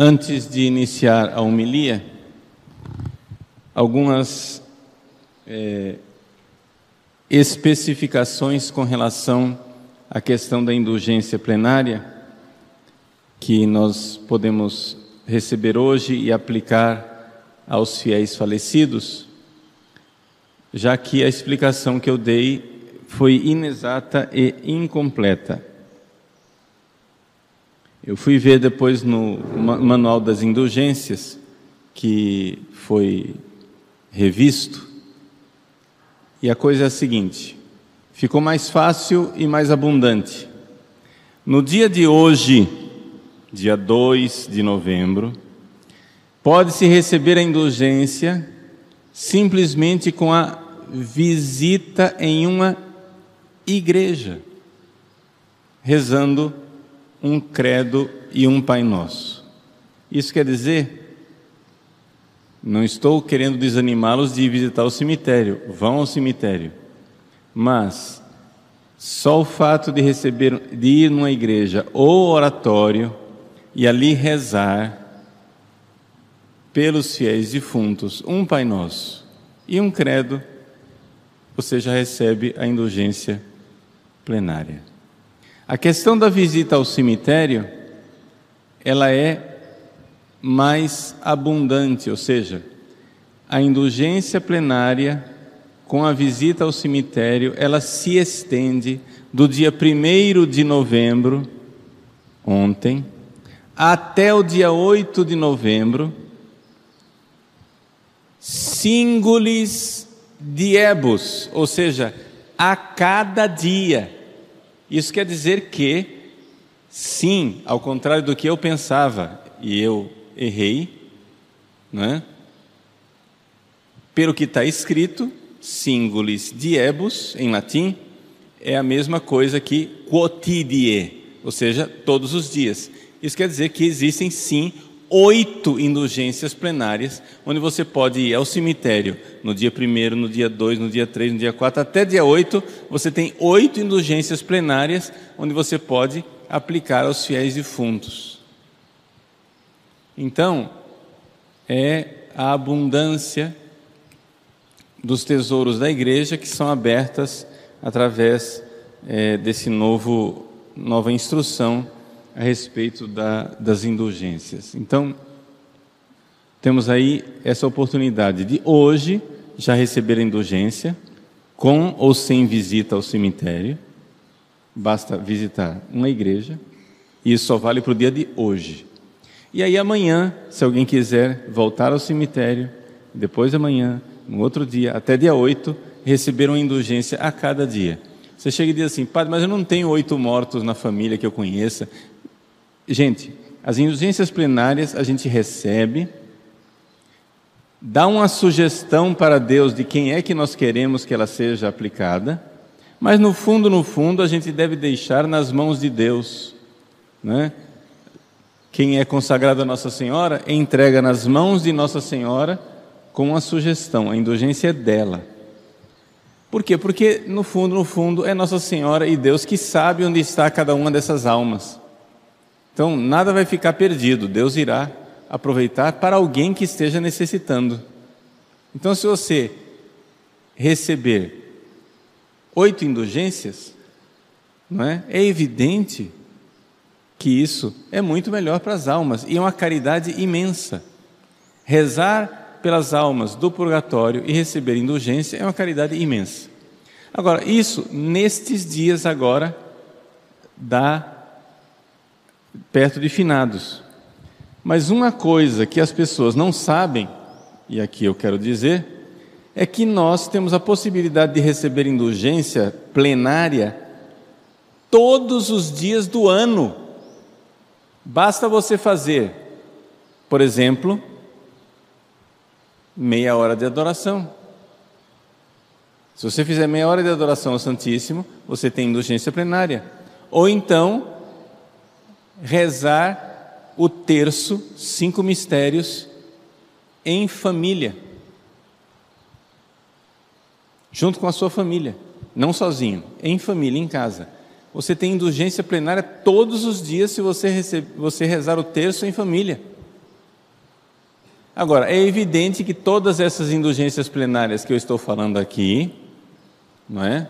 Antes de iniciar a homilia, algumas especificações com relação à questão da indulgência plenária, que nós podemos receber hoje e aplicar aos fiéis falecidos, já que a explicação que eu dei foi inexata e incompleta. Eu fui ver depois no Manual das Indulgências, que foi revisto, e a coisa é a seguinte: ficou mais fácil e mais abundante. No dia de hoje, dia 2 de novembro, pode-se receber a indulgência simplesmente com a visita em uma igreja, rezando um credo e um Pai Nosso. Isso quer dizer, não estou querendo desanimá-los de ir visitar o cemitério, vão ao cemitério, mas só o fato de ir numa igreja ou oratório e ali rezar pelos fiéis defuntos um Pai Nosso e um credo, você já recebe a indulgência plenária. A questão da visita ao cemitério, ela é mais abundante, ou seja, a indulgência plenária com a visita ao cemitério, ela se estende do dia 1º de novembro, ontem, até o dia 8 de novembro, singulis diebus, ou seja, a cada dia. Isso quer dizer que, sim, ao contrário do que eu pensava, e eu errei, né? Pelo que está escrito, singulis diebus, em latim, é a mesma coisa que quotidie, ou seja, todos os dias. Isso quer dizer que existem, sim, 8 indulgências plenárias, onde você pode ir ao cemitério no dia 1º, no dia 2, no dia 3, no dia 4, até dia 8, você tem 8 indulgências plenárias, onde você pode aplicar aos fiéis defuntos. Então, é a abundância dos tesouros da igreja que são abertas através desse nova instrução a respeito das indulgências. Então, temos aí essa oportunidade de hoje já receber a indulgência, com ou sem visita ao cemitério. Basta visitar uma igreja, e isso só vale para o dia de hoje. E aí amanhã, se alguém quiser voltar ao cemitério, depois de amanhã, no outro dia, até dia 8, receber uma indulgência a cada dia. Você chega e diz assim: padre, mas eu não tenho 8 mortos na família que eu conheça. Gente, as indulgências plenárias a gente recebe, dá uma sugestão para Deus de quem é que nós queremos que ela seja aplicada, mas no fundo, a gente deve deixar nas mãos de Deus, né? Quem é consagrado a Nossa Senhora, entrega nas mãos de Nossa Senhora com uma sugestão, a indulgência é dela. Por quê? Porque no fundo, é Nossa Senhora e Deus que sabe onde está cada uma dessas almas. Então, nada vai ficar perdido, Deus irá aproveitar para alguém que esteja necessitando. Então, se você receber 8 indulgências, não é? É evidente que isso é muito melhor para as almas, e é uma caridade imensa. Rezar pelas almas do purgatório e receber indulgência é uma caridade imensa. Agora, isso, nestes dias agora, dá perto de finados. Mas uma coisa que as pessoas não sabem, e aqui eu quero dizer, é que nós temos a possibilidade de receber indulgência plenária todos os dias do ano. Basta você fazer, por exemplo, meia hora de adoração. Se você fizer meia hora de adoração ao Santíssimo, você tem indulgência plenária. Ou então, rezar o terço, 5 mistérios, em família, junto com a sua família, não sozinho, em família, em casa. Você tem indulgência plenária todos os dias se você rezar o terço em família. Agora, é evidente que todas essas indulgências plenárias que eu estou falando aqui, não é?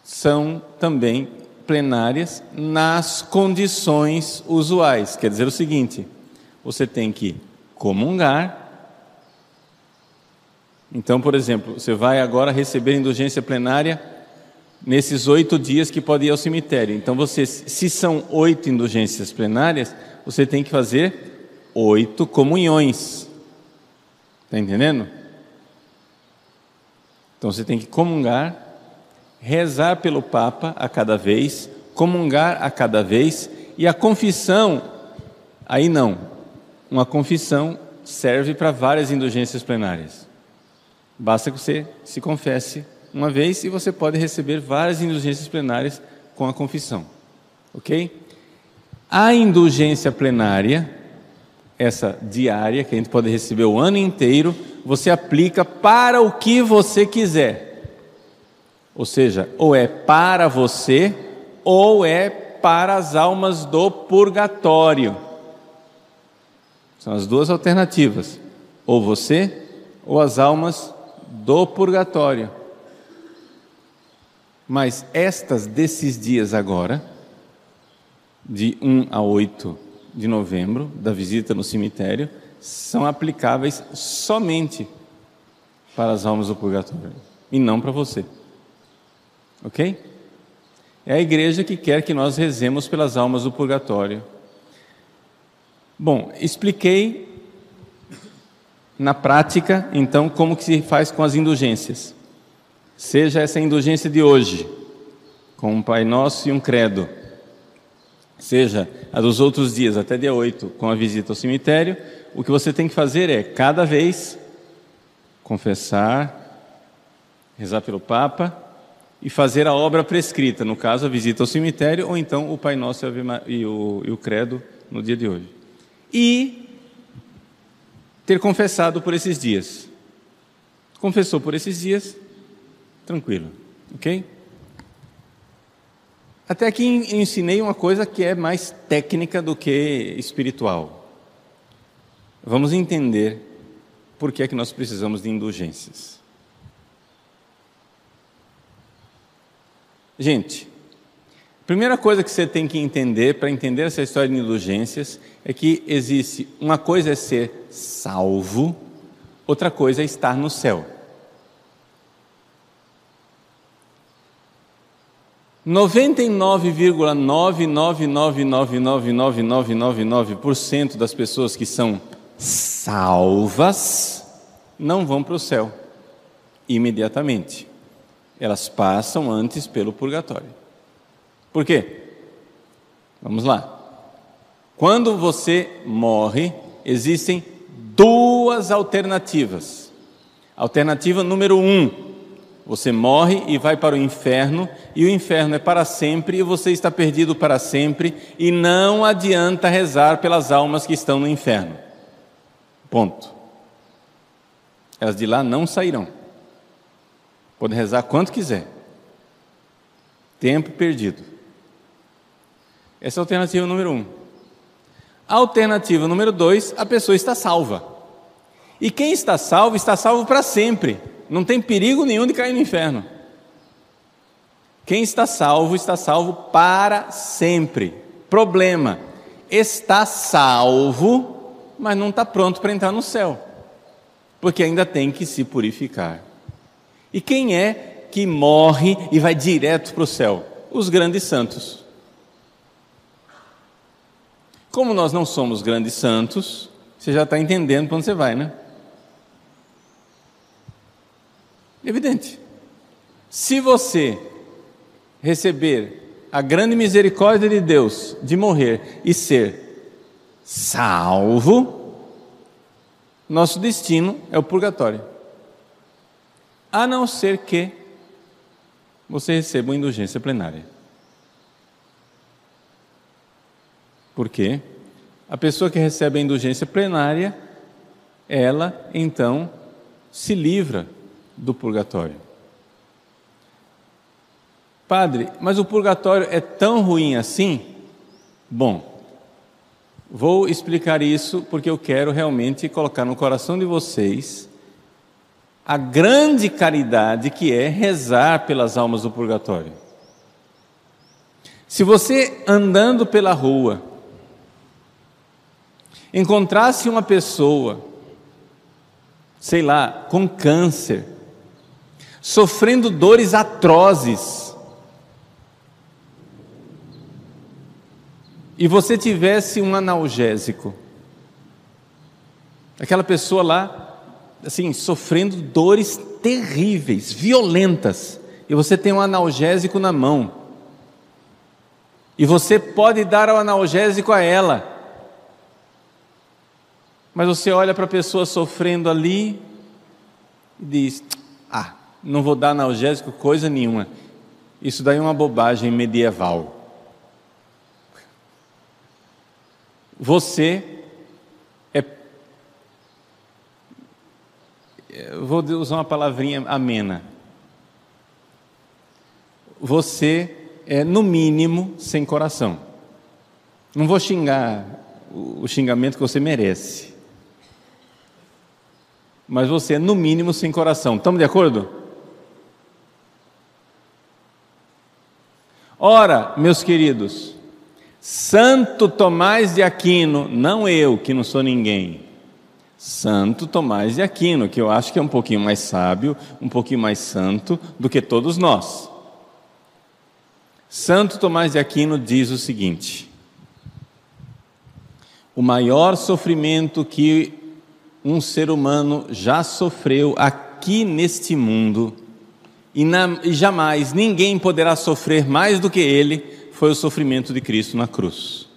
São também plenárias nas condições usuais. Quer dizer o seguinte: você tem que comungar. Então, por exemplo, você vai agora receber indulgência plenária nesses 8 dias que pode ir ao cemitério. Então, se são 8 indulgências plenárias, você tem que fazer 8 comunhões. Está entendendo? Então, você tem que comungar, rezar pelo Papa a cada vez, comungar a cada vez, e a confissão, aí não. Uma confissão serve para várias indulgências plenárias. Basta que você se confesse uma vez e você pode receber várias indulgências plenárias com a confissão. Ok? A indulgência plenária, essa diária, que a gente pode receber o ano inteiro, você aplica para o que você quiser. Ou seja, ou é para você, ou é para as almas do purgatório. São as duas alternativas. Ou você, ou as almas do purgatório. Mas desses dias agora, de 1 a 8 de novembro, da visita no cemitério, são aplicáveis somente para as almas do purgatório, e não para você. Ok? É a igreja que quer que nós rezemos pelas almas do purgatório. Bom, expliquei na prática, então, como que se faz com as indulgências. Seja essa indulgência de hoje, com um Pai Nosso e um credo, seja a dos outros dias, até dia 8, com a visita ao cemitério, o que você tem que fazer é, cada vez, confessar, rezar pelo Papa e fazer a obra prescrita, no caso, a visita ao cemitério, ou então o Pai Nosso e o credo no dia de hoje. E ter confessado por esses dias. Confessou por esses dias, tranquilo, ok? Até aqui ensinei uma coisa que é mais técnica do que espiritual. Vamos entender por que é que nós precisamos de indulgências. Gente, a primeira coisa que você tem que entender, para entender essa história de indulgências, é que existe, uma coisa é ser salvo, outra coisa é estar no céu. 99,9999999% das pessoas que são salvas não vão para o céu imediatamente. Elas passam antes pelo purgatório. Por quê? Vamos lá. Quando você morre, existem 2 alternativas. Alternativa número 1, você morre e vai para o inferno, e o inferno é para sempre, e você está perdido para sempre, e não adianta rezar pelas almas que estão no inferno. Ponto. Elas de lá não sairão. Pode rezar quanto quiser. Tempo perdido. Essa é a alternativa número 1. A alternativa número 2, a pessoa está salva. E quem está salvo para sempre. Não tem perigo nenhum de cair no inferno. Quem está salvo para sempre. Problema: está salvo, mas não está pronto para entrar no céu, porque ainda tem que se purificar. E quem é que morre e vai direto para o céu? Os grandes santos. Como nós não somos grandes santos, você já está entendendo para onde você vai, né? Evidente. Se você receber a grande misericórdia de Deus de morrer e ser salvo, nosso destino é o purgatório. A não ser que você receba uma indulgência plenária. Por quê? A pessoa que recebe a indulgência plenária, ela então se livra do purgatório. Padre, mas o purgatório é tão ruim assim? Bom, Vou explicar isso porque eu quero realmente colocar no coração de vocês a grande caridade que é rezar pelas almas do purgatório. Se você, andando pela rua, encontrasse uma pessoa, sei lá, com câncer, sofrendo dores atrozes, e você tivesse um analgésico, aquela pessoa lá, assim, sofrendo dores terríveis, violentas, e você tem um analgésico na mão, e você pode dar o analgésico a ela, mas você olha para a pessoa sofrendo ali e diz: não vou dar analgésico coisa nenhuma, isso daí é uma bobagem medieval. Você vou usar uma palavrinha amena, você é no mínimo sem coração. Não vou xingar o xingamento que você merece, mas você é no mínimo sem coração. Estamos de acordo? Ora, meus queridos, Santo Tomás de Aquino, não eu que não sou ninguém, Santo Tomás de Aquino, que eu acho que é um pouquinho mais sábio, um pouquinho mais santo do que todos nós. Santo Tomás de Aquino diz o seguinte: o maior sofrimento que um ser humano já sofreu aqui neste mundo, e jamais ninguém poderá sofrer mais do que ele, foi o sofrimento de Cristo na cruz.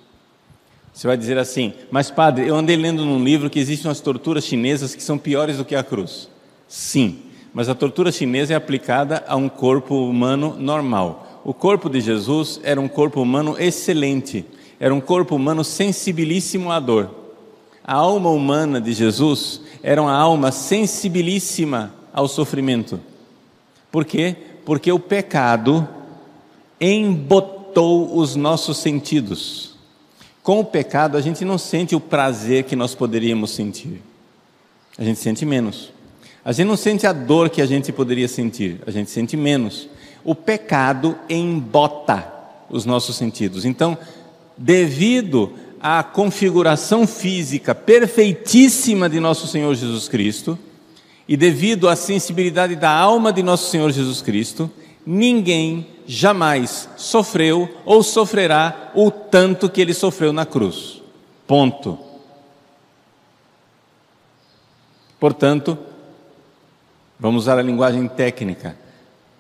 Você vai dizer assim: mas padre, eu andei lendo num livro que existem umas torturas chinesas que são piores do que a cruz. Sim, mas a tortura chinesa é aplicada a um corpo humano normal. O corpo de Jesus era um corpo humano excelente, era um corpo humano sensibilíssimo à dor. A alma humana de Jesus era uma alma sensibilíssima ao sofrimento. Por quê? Porque o pecado embotou os nossos sentidos. Com o pecado a gente não sente o prazer que nós poderíamos sentir, a gente sente menos. A gente não sente a dor que a gente poderia sentir, a gente sente menos. O pecado embota os nossos sentidos. Então, devido à configuração física perfeitíssima de nosso Senhor Jesus Cristo, e devido à sensibilidade da alma de nosso Senhor Jesus Cristo, ninguém jamais sofreu ou sofrerá o tanto que ele sofreu na cruz. Ponto. Portanto, vamos usar a linguagem técnica,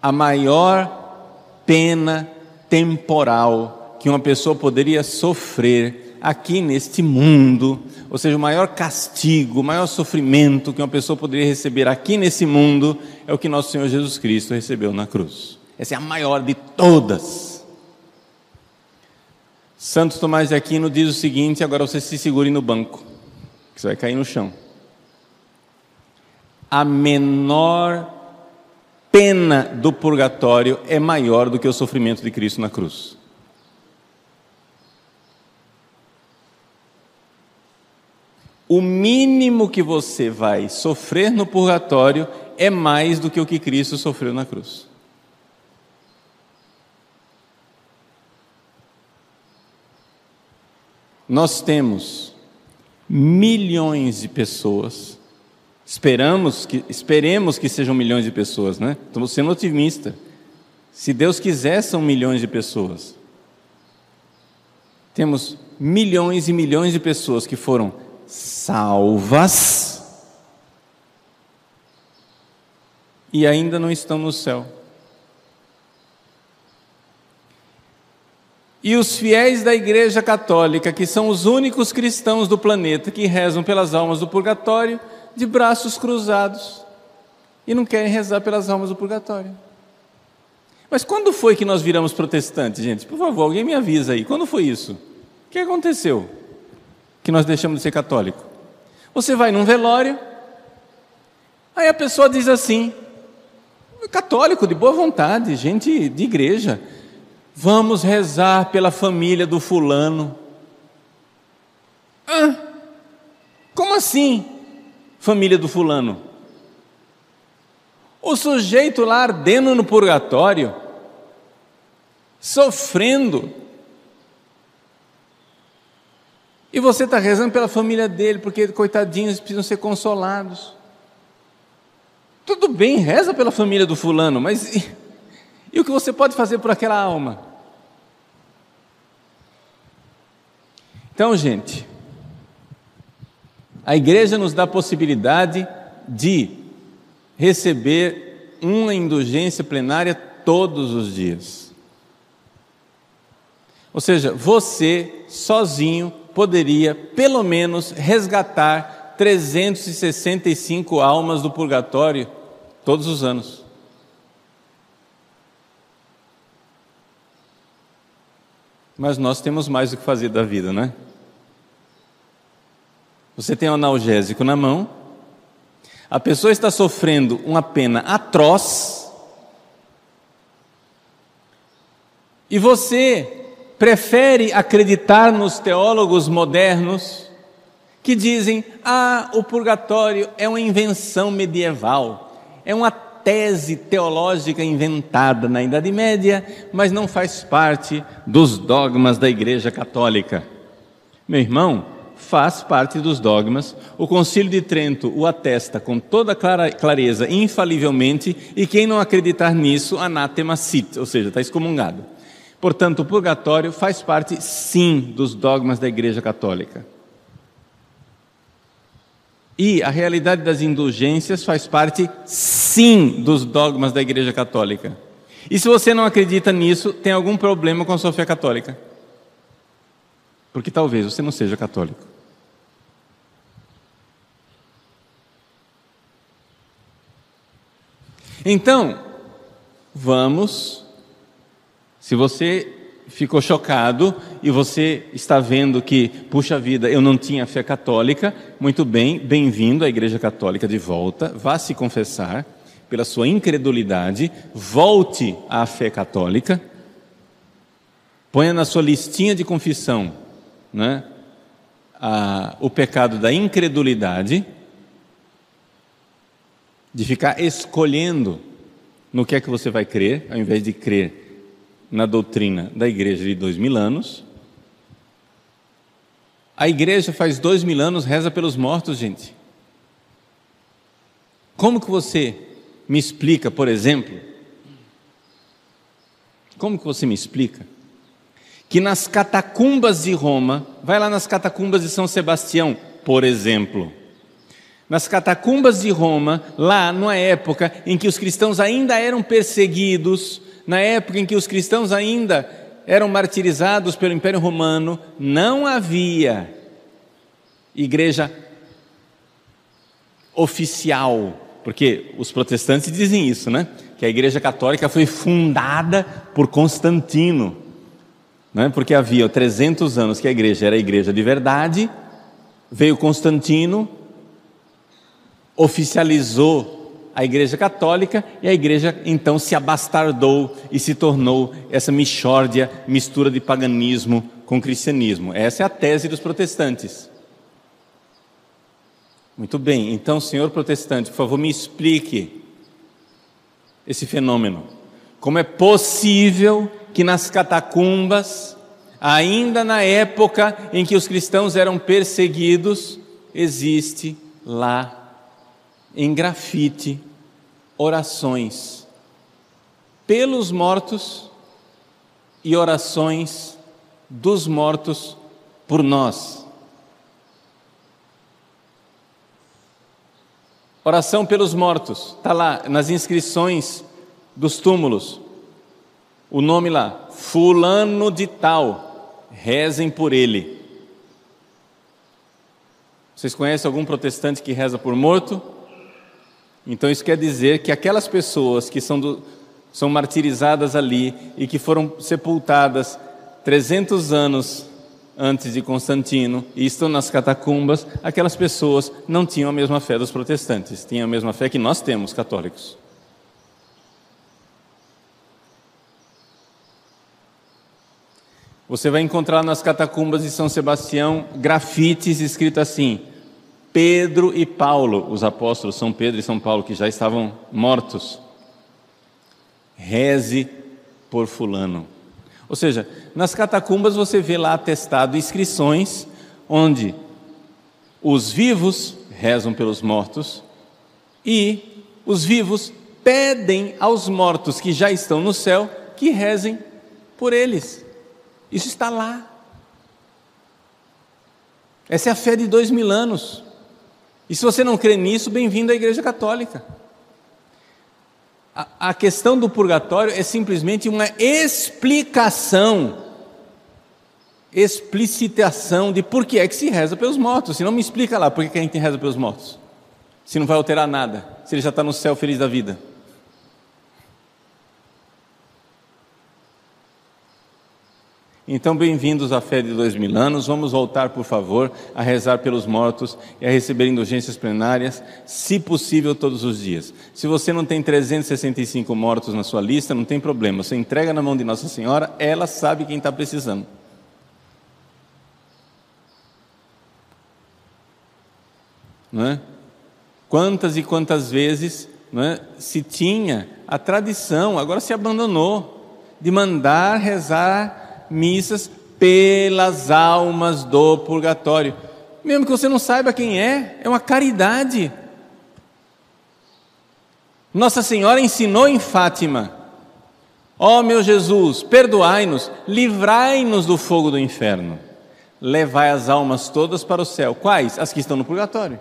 a maior pena temporal que uma pessoa poderia sofrer aqui neste mundo, ou seja, o maior castigo, o maior sofrimento que uma pessoa poderia receber aqui nesse mundo, é o que nosso Senhor Jesus Cristo recebeu na cruz. Essa é a maior de todas. Santo Tomás de Aquino diz o seguinte, agora você se segure no banco, que você vai cair no chão. A menor pena do purgatório é maior do que o sofrimento de Cristo na cruz. O mínimo que você vai sofrer no purgatório é mais do que o que Cristo sofreu na cruz. Nós temos milhões de pessoas, esperemos que sejam milhões de pessoas, né? Estamos sendo otimistas. Se Deus quiser, são milhões de pessoas. Temos milhões e milhões de pessoas que foram salvas e ainda não estão no céu. E os fiéis da Igreja Católica, que são os únicos cristãos do planeta que rezam pelas almas do purgatório, de braços cruzados, e não querem rezar pelas almas do purgatório. Mas quando foi que nós viramos protestantes, gente? Por favor, alguém me avisa aí, quando foi isso? O que aconteceu que nós deixamos de ser católico? Você vai num velório, aí a pessoa diz assim, católico de boa vontade, gente de igreja, vamos rezar pela família do fulano. Como assim, família do fulano? O sujeito lá ardendo no purgatório, sofrendo, e você está rezando pela família dele, porque coitadinhos precisam ser consolados. Tudo bem, reza pela família do fulano, mas e o que você pode fazer por aquela alma? Então, gente, a igreja nos dá a possibilidade de receber uma indulgência plenária todos os dias. Ou seja, você sozinho poderia pelo menos resgatar 365 almas do purgatório todos os anos. Mas nós temos mais o que fazer da vida, né? Você tem um analgésico na mão, a pessoa está sofrendo uma pena atroz, e você prefere acreditar nos teólogos modernos que dizem: o purgatório é uma invenção medieval, é uma tese teológica inventada na Idade Média, mas não faz parte dos dogmas da Igreja Católica. Meu irmão, faz parte dos dogmas. O Concílio de Trento o atesta com toda clareza, infalivelmente, e quem não acreditar nisso, anátema sit, ou seja, está excomungado. Portanto, o purgatório faz parte, sim, dos dogmas da Igreja Católica. E a realidade das indulgências faz parte, sim, dos dogmas da Igreja Católica. E se você não acredita nisso, tem algum problema com a sua fé católica. Porque talvez você não seja católico. Então, vamos... Se você ficou chocado e você está vendo que, puxa vida, eu não tinha fé católica, muito bem, bem-vindo à Igreja Católica de volta, vá se confessar pela sua incredulidade, volte à fé católica, ponha na sua listinha de confissão, né, o pecado da incredulidade, de ficar escolhendo no que é que você vai crer, ao invés de crer na doutrina da igreja de 2000 anos. A igreja faz 2000 anos reza pelos mortos, gente. Como que você me explica, por exemplo, que nas catacumbas de Roma, vai lá nas catacumbas de São Sebastião, por exemplo, nas catacumbas de Roma, lá numa época em que os cristãos ainda eram perseguidos, na época em que os cristãos ainda eram martirizados pelo Império Romano, não havia igreja oficial, porque os protestantes dizem isso, né? Que a Igreja Católica foi fundada por Constantino, né? Porque havia 300 anos que a igreja era a igreja de verdade, veio Constantino, oficializou a Igreja Católica, e a igreja então se abastardou e se tornou essa mixórdia, mistura de paganismo com cristianismo. Essa é a tese dos protestantes. Muito bem, então, senhor protestante, por favor, me explique esse fenômeno. Como é possível que nas catacumbas, ainda na época em que os cristãos eram perseguidos, existe lá em grafite orações pelos mortos e orações dos mortos por nós? Oração pelos mortos, está lá nas inscrições dos túmulos, o nome lá, fulano de tal, rezem por ele. Vocês conhecem algum protestante que reza por morto? Então isso quer dizer que aquelas pessoas que são martirizadas ali e que foram sepultadas 300 anos antes de Constantino e estão nas catacumbas, aquelas pessoas não tinham a mesma fé dos protestantes, tinham a mesma fé que nós temos, católicos. Você vai encontrar nas catacumbas de São Sebastião grafites escritos assim: Pedro e Paulo, os apóstolos São Pedro e São Paulo, que já estavam mortos, reze por fulano. Ou seja, nas catacumbas você vê lá atestado inscrições onde os vivos rezam pelos mortos e os vivos pedem aos mortos que já estão no céu que rezem por eles. Isso está lá. Essa é a fé de 2000 anos. E se você não crê nisso, bem-vindo à Igreja Católica. A questão do purgatório é simplesmente uma explicitação de por que é que se reza pelos mortos. Se não, me explica lá por que a gente reza pelos mortos, se não vai alterar nada, se ele já está no céu feliz da vida. Então, bem-vindos à fé de 2000 anos. Vamos voltar, por favor, a rezar pelos mortos e a receber indulgências plenárias, se possível, todos os dias. Se você não tem 365 mortos na sua lista, não tem problema. Você entrega na mão de Nossa Senhora, ela sabe quem está precisando. Não é? Quantas e quantas vezes, não é, se tinha a tradição, agora se abandonou, de mandar rezar missas pelas almas do purgatório, mesmo que você não saiba quem é uma caridade. Nossa Senhora ensinou em Fátima: ó meu Jesus, perdoai-nos, livrai-nos do fogo do inferno, levai as almas todas para o céu. Quais? As que estão no purgatório.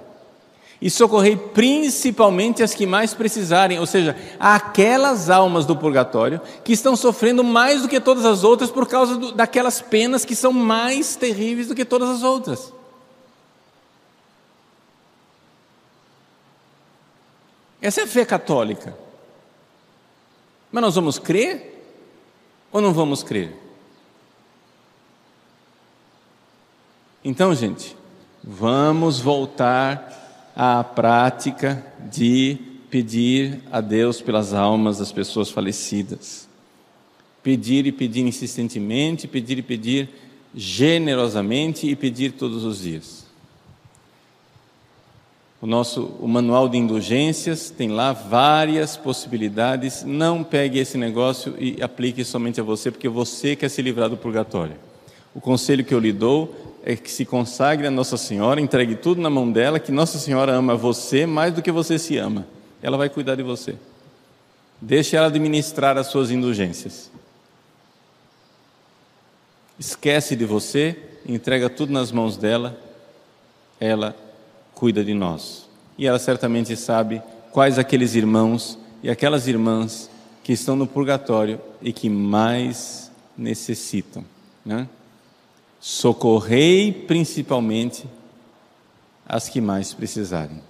E socorrei principalmente as que mais precisarem, ou seja, aquelas almas do purgatório que estão sofrendo mais do que todas as outras por causa daquelas penas que são mais terríveis do que todas as outras. Essa é a fé católica. Mas nós vamos crer ou não vamos crer? Então, gente, vamos voltar à prática de pedir a Deus pelas almas das pessoas falecidas. Pedir e pedir insistentemente, pedir e pedir generosamente e pedir todos os dias. O manual de indulgências tem lá várias possibilidades. Não pegue esse negócio e aplique somente a você, porque você quer se livrar do purgatório. O conselho que eu lhe dou é que se consagre a Nossa Senhora, entregue tudo na mão dela, que Nossa Senhora ama você mais do que você se ama. Ela vai cuidar de você. Deixe ela administrar as suas indulgências. Esquece de você, entrega tudo nas mãos dela, ela cuida de nós. E ela certamente sabe quais aqueles irmãos e aquelas irmãs que estão no purgatório e que mais necessitam, né? Socorrei principalmente as que mais precisarem.